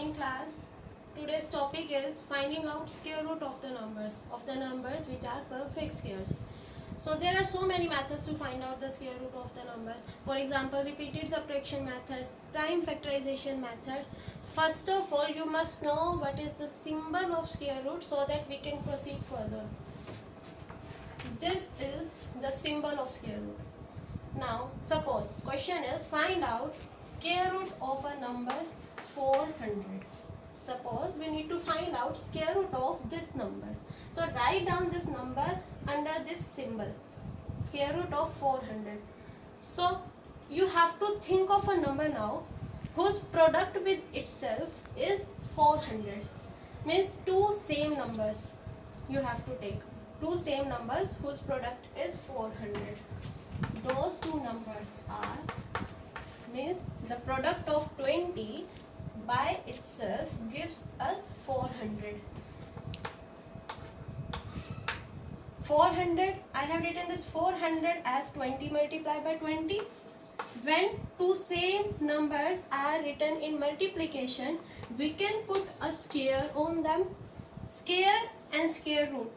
morning class. Today's topic is finding out square root of the numbers which are perfect squares. So there are so many methods to find out the square root of the numbers. For example, repeated subtraction method, prime factorization method. First of all, you must know what is the symbol of square root so that we can proceed further. This is the symbol of square root. Now, suppose question is find out square root of a number 400. Suppose we need to find out square root of this number. So write down this number under this symbol, square root of 400. So you have to think of a number now whose product with itself is 400. Means two same numbers you have to take. Two same numbers whose product is 400. Those two numbers are, means the product of 20 by itself gives us 400. 400, I have written this 400 as 20 multiplied by 20. When two same numbers are written in multiplication, we can put a square on them. Square and square root.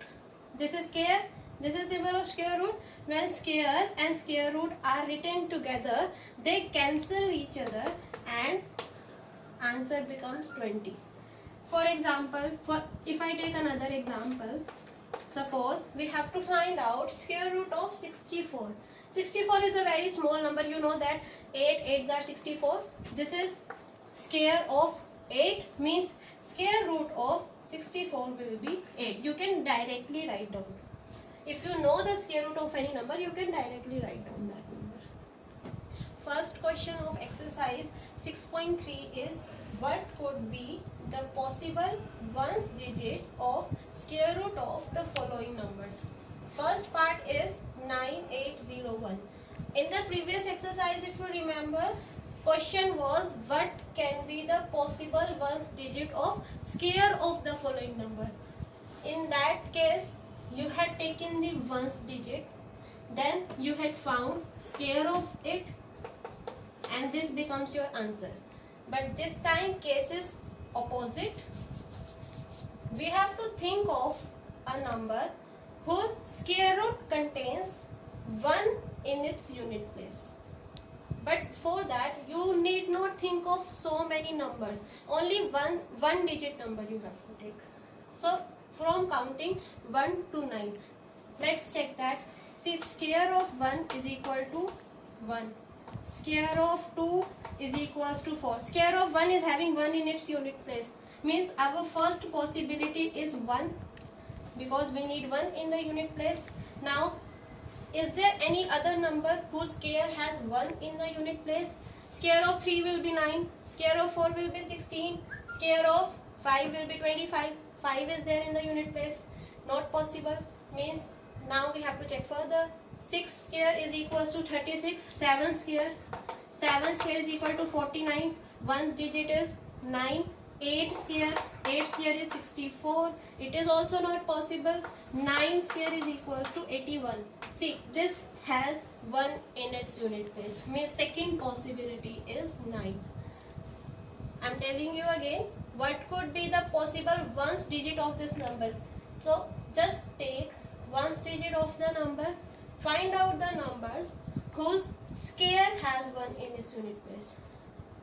This is square, this is symbol of square root. When square and square root are written together, they cancel each other and answer becomes 20. For example, if I take another example, suppose we have to find out square root of 64. 64 is a very small number. You know that 8 8s are 64. This is square of 8, means square root of 64 will be 8. You can directly write down. If you know the square root of any number, you can directly write down that number. First question of exercise 6.3 is what could be the possible ones digit of square root of the following numbers. First part is 9801. In the previous exercise, if you remember, question was what can be the possible ones digit of square of the following number. In that case, you had taken the ones digit, then you had found square of it, and this becomes your answer. But this time case is opposite. We have to think of a number whose square root contains 1 in its unit place. But for that you need not think of so many numbers. Only one digit number you have to take. So from counting 1 to 9. Let's check that. See, square of 1 is equal to 1. Square of 2 is equals to 4. Square of 1 is having 1 in its unit place. Means our first possibility is 1 because we need 1 in the unit place. Now, is there any other number whose square has 1 in the unit place? Square of 3 will be 9. Square of 4 will be 16. Square of 5 will be 25. 5 is there in the unit place. Not possible. Means now we have to check further. 6 square is equals to 36. 7 square is equal to 49. 1's digit is 9. 8 square is 64. It is also not possible. 9 square is equals to 81. See, this has 1 in its unit place. Means second possibility is 9. I am telling you again, what could be the possible ones digit of this number. So just take ones digit of the number, find out the numbers whose square has 1 in its unit place.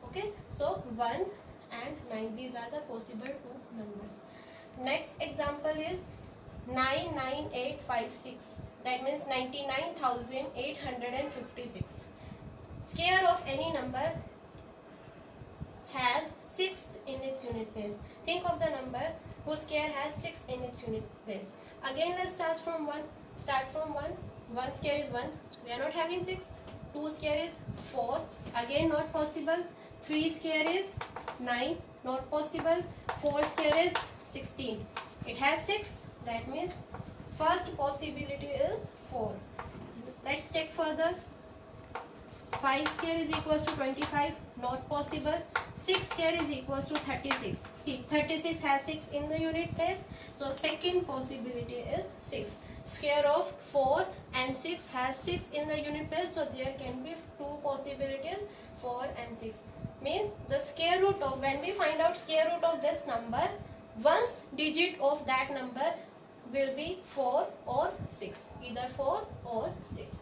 Okay, so 1 and 9, these are the possible two numbers. Next example is 99856. That means 99,856. Square of any number has 6 in its unit place. Think of the number whose square has 6 in its unit place. Again, let's start from 1. 1 square is 1. We are not having 6. 2 square is 4. Again, not possible. 3 square is 9. Not possible. 4 square is 16. It has 6. That means first possibility is 4. Let's check further. 5 square is equals to 25. Not possible. 6 square is equals to 36. See, 36 has 6 in the unit place. So second possibility is 6. Square of 4 and 6 has 6 in the unit place. So there can be two possibilities, 4 and 6. means the square root of, when we find out square root of this number, ones digit of that number will be 4 or 6, either 4 or 6.